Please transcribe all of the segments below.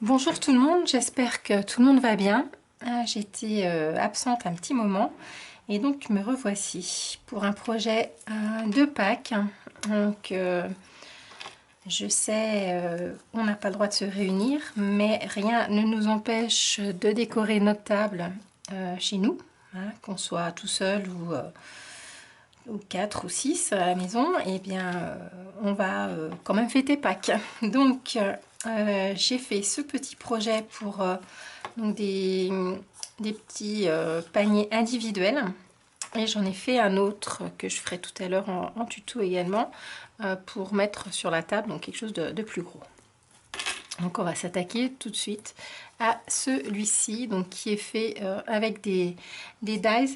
Bonjour tout le monde, j'espère que tout le monde va bien. J'étais absente un petit moment et donc me revoici pour un projet de Pâques. Donc je sais, on n'a pas le droit de se réunir, mais rien ne nous empêche de décorer notre table chez nous, hein, qu'on soit tout seul ou 4 ou 6 à la maison, et bien on va quand même fêter Pâques. Donc j'ai fait ce petit projet pour donc des petits paniers individuels, et j'en ai fait un autre que je ferai tout à l'heure en tuto également pour mettre sur la table, donc quelque chose de plus gros. Donc on va s'attaquer tout de suite à celui-ci, donc qui est fait avec des dies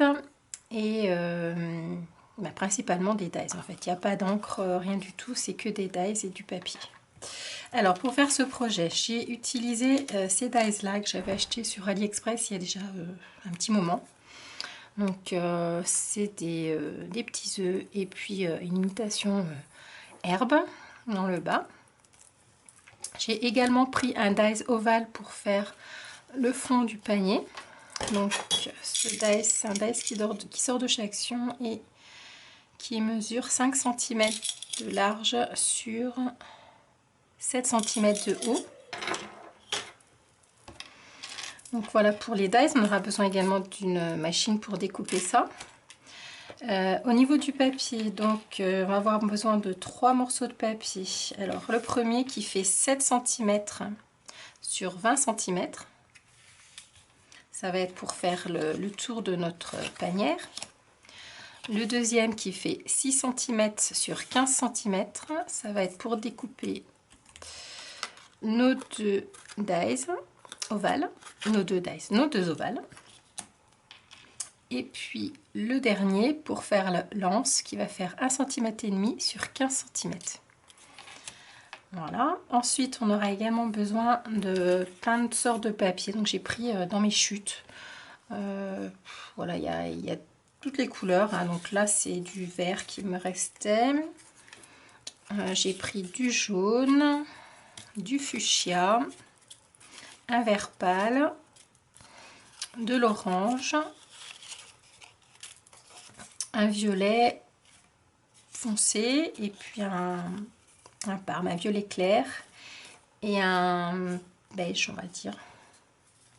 et principalement des dies en fait. Il n'y a pas d'encre, rien du tout, c'est que des dies et du papier. Alors pour faire ce projet, j'ai utilisé ces dies là que j'avais acheté sur AliExpress il y a déjà un petit moment. Donc c'est des petits œufs et puis une imitation herbe dans le bas. J'ai également pris un dies ovale pour faire le fond du panier. Donc ce dies, c'est un dies qui sort de chez Action et qui mesure 5 cm de large sur 7 cm de haut. Donc voilà pour les dies. On aura besoin également d'une machine pour découper ça. Au niveau du papier, donc on va avoir besoin de 3 morceaux de papier. Alors le premier qui fait 7 cm sur 20 cm. Ça va être pour faire le tour de notre panière. Le deuxième qui fait 6 cm sur 15 cm. Ça va être pour découper nos deux dies ovales. Nos deux ovales. Et puis le dernier pour faire la lance qui va faire 1,5 cm sur 15 cm. Voilà. Ensuite, on aura également besoin de plein de sortes de papier. Donc j'ai pris dans mes chutes. Voilà, il y a toutes les couleurs. Hein. Donc là, c'est du vert qui me restait. J'ai pris du jaune, du fuchsia, un vert pâle, de l'orange, un violet foncé et puis un parme, un violet clair et un beige, on va dire,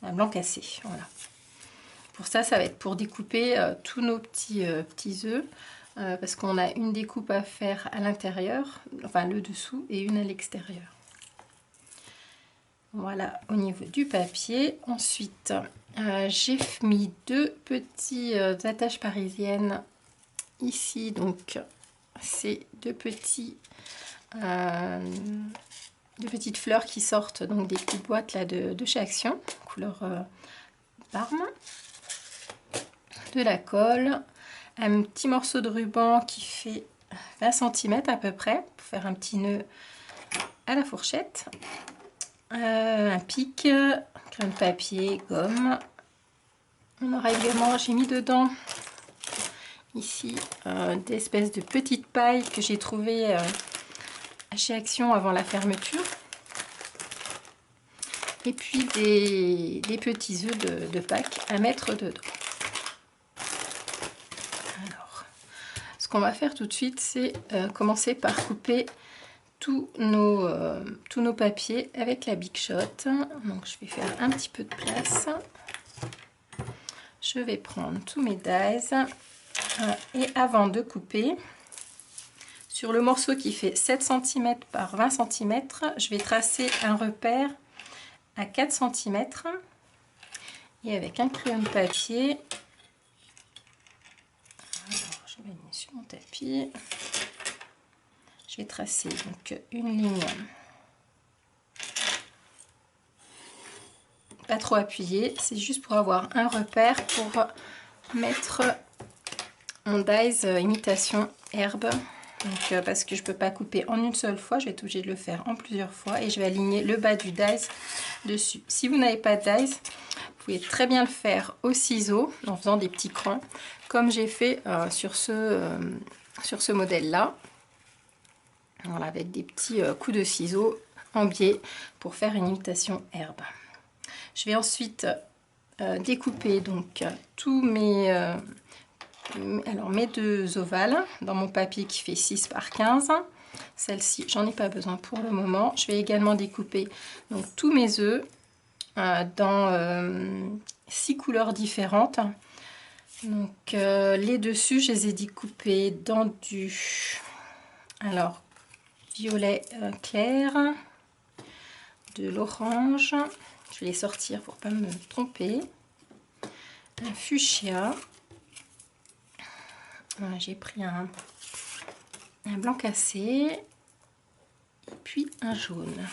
un blanc cassé. Voilà. Pour ça, ça va être pour découper tous nos petits œufs parce qu'on a une découpe à faire à l'intérieur, enfin le dessous, et une à l'extérieur. Voilà au niveau du papier. Ensuite, j'ai mis deux petits attaches parisiennes ici. Donc, c'est deux petites fleurs qui sortent donc des petites boîtes là de chez Action, couleur Parme. De la colle, un petit morceau de ruban qui fait 20 cm à peu près pour faire un petit nœud à la fourchette, un pic, crème de papier, gomme. On aura également, j'ai mis dedans ici des espèces de petites pailles que j'ai trouvées chez Action avant la fermeture, et puis des petits œufs de Pâques à mettre dedans. Ce qu'on va faire tout de suite, c'est commencer par couper tous nos papiers avec la Big Shot. Donc je vais faire un petit peu de place. Je vais prendre tous mes dies et avant de couper, sur le morceau qui fait 7 cm par 20 cm, je vais tracer un repère à 4 cm et avec un crayon de papier. Sur mon tapis, je vais tracer donc une ligne pas trop appuyée, c'est juste pour avoir un repère pour mettre mon dies imitation herbe. Donc parce que je peux pas couper en une seule fois, je vais être obligée de le faire en plusieurs fois, et je vais aligner le bas du dies dessus. Si vous n'avez pas de dies, vous pouvez très bien le faire au ciseau en faisant des petits crans comme j'ai fait sur ce modèle là. Voilà, avec des petits coups de ciseaux en biais pour faire une imitation herbe. Je vais ensuite découper donc tous mes, mes 2 ovales dans mon papier qui fait 6 par 15. Celle-ci, j'en ai pas besoin pour le moment. Je vais également découper donc tous mes œufs dans 6 couleurs différentes. Donc les dessus, je les ai découpés dans du violet clair, de l'orange. Je vais les sortir pour pas me tromper. Un fuchsia. Voilà, j'ai pris un blanc cassé. Et puis un jaune.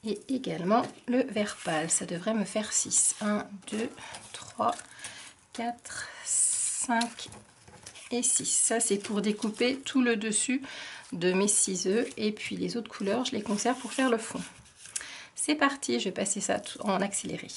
Et également le vert pâle. Ça devrait me faire 6. 1, 2, 3, 4, 5 et 6. Ça, c'est pour découper tout le dessus de mes 6 œufs. Et puis les autres couleurs, je les conserve pour faire le fond. C'est parti, je vais passer ça en accéléré.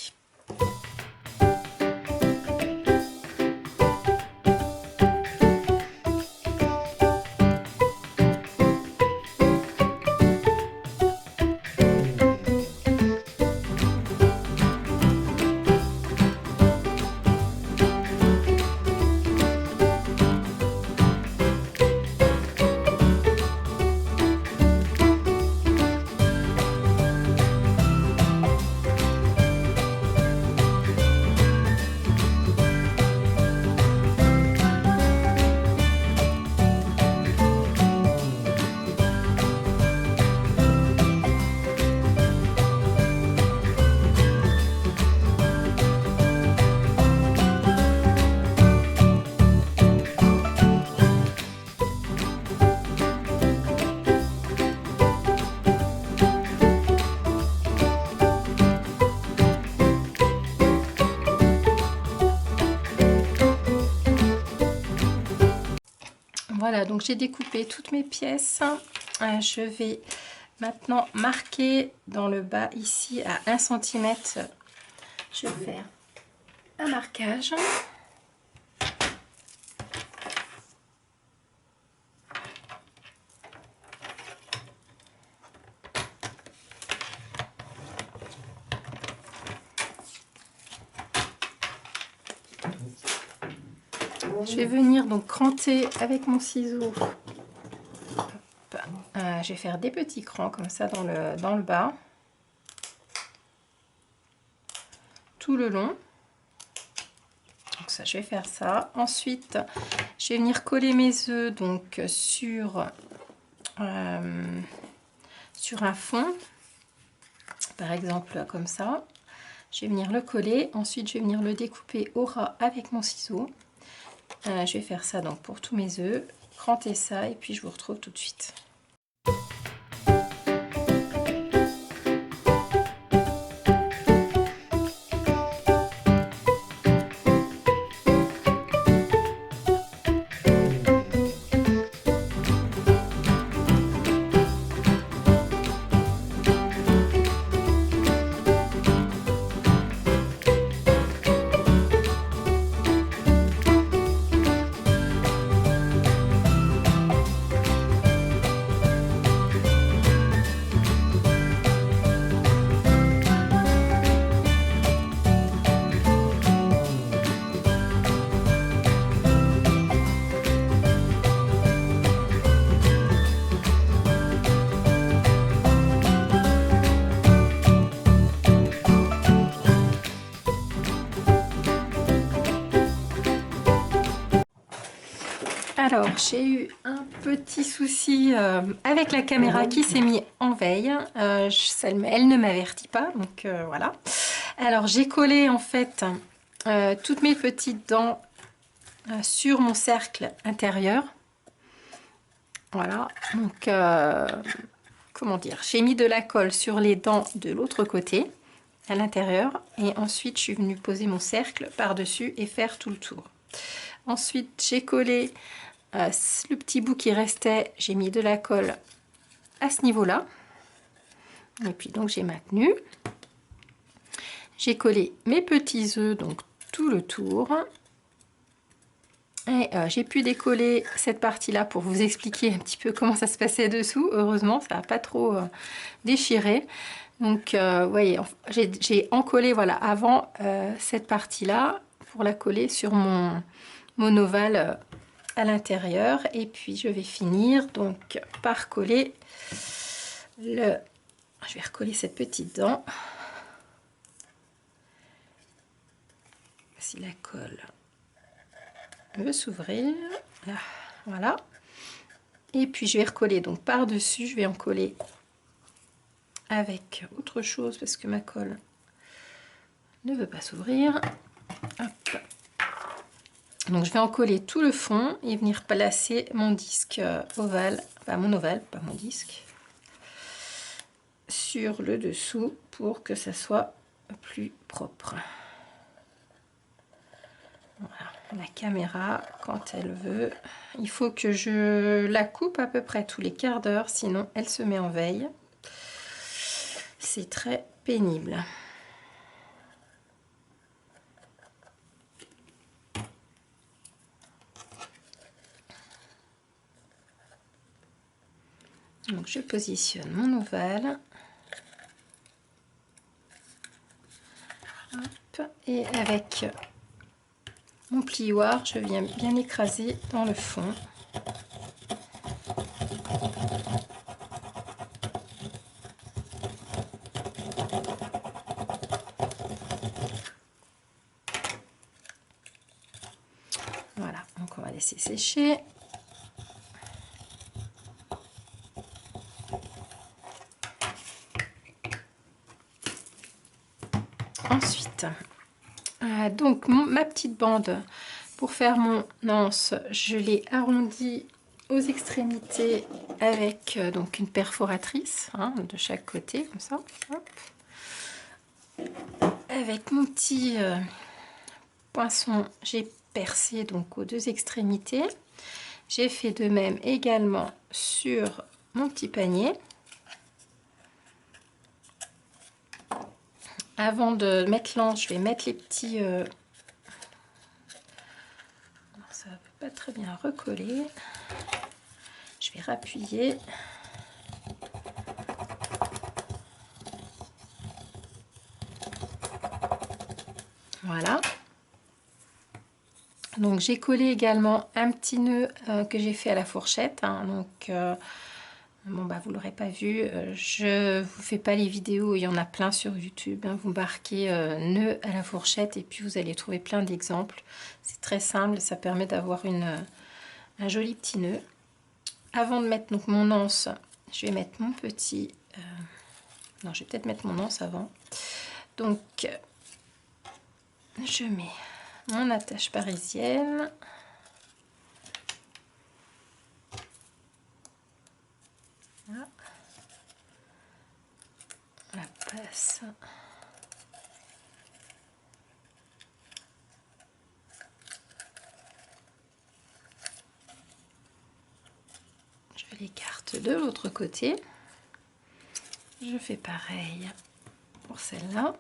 Voilà, donc j'ai découpé toutes mes pièces. Je vais maintenant marquer dans le bas ici à 1 cm. Je vais faire un marquage. Je vais venir donc cranter avec mon ciseau. Je vais faire des petits crans comme ça dans le bas, tout le long. Donc ça, je vais faire ça. Ensuite, je vais venir coller mes œufs donc sur un fond, par exemple comme ça. Je vais venir le coller. Ensuite, je vais venir le découper au ras avec mon ciseau. Je vais faire ça donc pour tous mes œufs, cranter ça et puis je vous retrouve tout de suite. Alors, j'ai eu un petit souci avec la caméra qui s'est mis en veille. Elle ne m'avertit pas, donc voilà. Alors, j'ai collé en fait toutes mes petites dents sur mon cercle intérieur. Voilà, donc comment dire, j'ai mis de la colle sur les dents de l'autre côté, à l'intérieur, et ensuite je suis venue poser mon cercle par-dessus et faire tout le tour. Ensuite, j'ai collé le petit bout qui restait, j'ai mis de la colle à ce niveau-là. Et puis donc j'ai maintenu. J'ai collé mes petits œufs donc tout le tour. Et j'ai pu décoller cette partie-là pour vous expliquer un petit peu comment ça se passait dessous. Heureusement, ça n'a pas trop déchiré. Donc, vous voyez, j'ai encollé voilà, avant cette partie-là pour la coller sur mon ovale à l'intérieur. Et puis, je vais finir donc par coller le... Je vais recoller cette petite dent. Si la colle veut s'ouvrir, voilà. Et puis je vais recoller donc par dessus, je vais en coller avec autre chose parce que ma colle ne veut pas s'ouvrir. Donc je vais en coller tout le fond et venir placer mon disque ovale, enfin mon ovale, pas mon disque, sur le dessous pour que ça soit plus propre. Voilà, la caméra, quand elle veut, il faut que je la coupe à peu près tous les quarts d'heure, sinon elle se met en veille. C'est très pénible. Donc je positionne mon ovale. Hop, et avec mon plioir, je viens bien écraser dans le fond. Voilà, donc on va laisser sécher. Ensuite, donc ma petite bande pour faire mon anse, je l'ai arrondie aux extrémités avec donc une perforatrice de chaque côté, comme ça. Hop. Avec mon petit poinçon, j'ai percé donc aux deux extrémités. J'ai fait de même également sur mon petit panier. Avant de mettre l'anse, je vais mettre les petits... ça ne peut pas très bien recoller. Je vais rappuyer. Voilà. Donc j'ai collé également un petit nœud que j'ai fait à la fourchette. Donc bon bah vous l'aurez pas vu. Je vous fais pas les vidéos. Il y en a plein sur YouTube. Vous marquez nœud à la fourchette et puis vous allez trouver plein d'exemples. C'est très simple. Ça permet d'avoir un joli petit nœud. Avant de mettre donc mon anse, je vais mettre mon petit... non, je vais peut-être mettre mon anse avant. Donc je mets mon attache parisienne. Voilà. La passe. Je l'écarte de l'autre côté. Je fais pareil pour celle-là.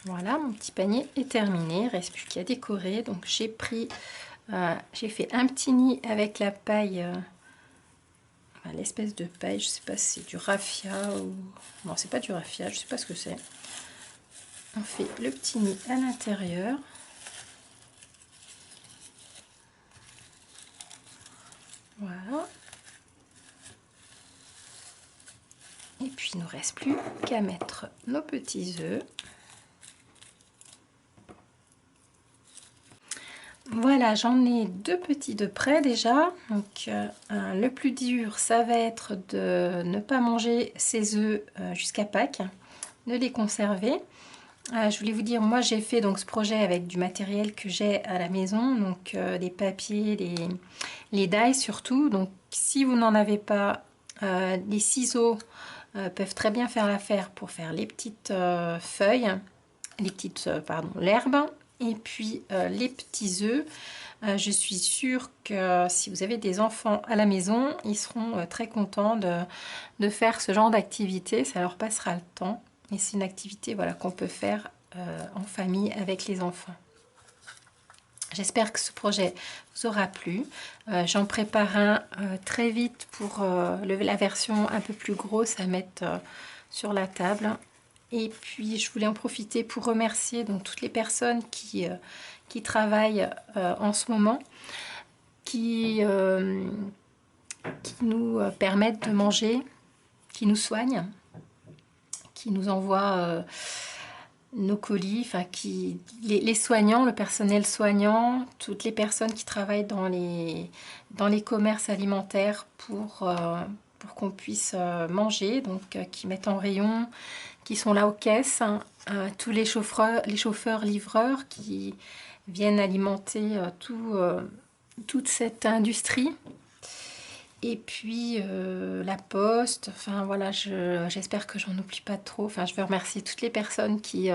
Voilà, mon petit panier est terminé, il ne reste plus qu'à décorer. Donc j'ai pris, j'ai fait un petit nid avec la paille, l'espèce de paille, je ne sais pas si c'est du raffia ou... Non, c'est pas du raffia, je ne sais pas ce que c'est. On fait le petit nid à l'intérieur. Voilà. Et puis il ne nous reste plus qu'à mettre nos petits œufs. Voilà, j'en ai deux petits de près déjà. Donc le plus dur, ça va être de ne pas manger ces œufs jusqu'à Pâques, de les conserver. Je voulais vous dire, moi j'ai fait donc ce projet avec du matériel que j'ai à la maison, donc des papiers, les die surtout. Donc si vous n'en avez pas, les ciseaux peuvent très bien faire l'affaire pour faire les petites feuilles, les petites, pardon, l'herbe. Et puis les petits œufs, je suis sûre que si vous avez des enfants à la maison, ils seront très contents de faire ce genre d'activité. Ça leur passera le temps. Et c'est une activité voilà, qu'on peut faire en famille avec les enfants. J'espère que ce projet vous aura plu. J'en prépare un très vite pour la version un peu plus grosse à mettre sur la table. Et puis je voulais en profiter pour remercier donc toutes les personnes qui travaillent en ce moment, qui nous permettent de manger, qui nous soignent, qui nous envoient nos colis, enfin les soignants, le personnel soignant, toutes les personnes qui travaillent dans les commerces alimentaires pour qu'on puisse manger, donc qui mettent en rayon, qui sont là aux caisses, hein, tous les chauffeurs, livreurs qui viennent alimenter toute cette industrie. Et puis la poste, enfin voilà, j'espère que j'en oublie pas trop. Enfin, je veux remercier toutes les personnes qui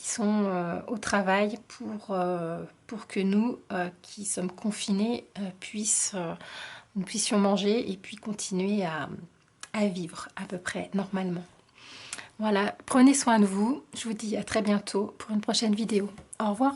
sont au travail pour que nous, qui sommes confinés, nous puissions manger et puis continuer à vivre à peu près normalement. Voilà, prenez soin de vous. Je vous dis à très bientôt pour une prochaine vidéo. Au revoir.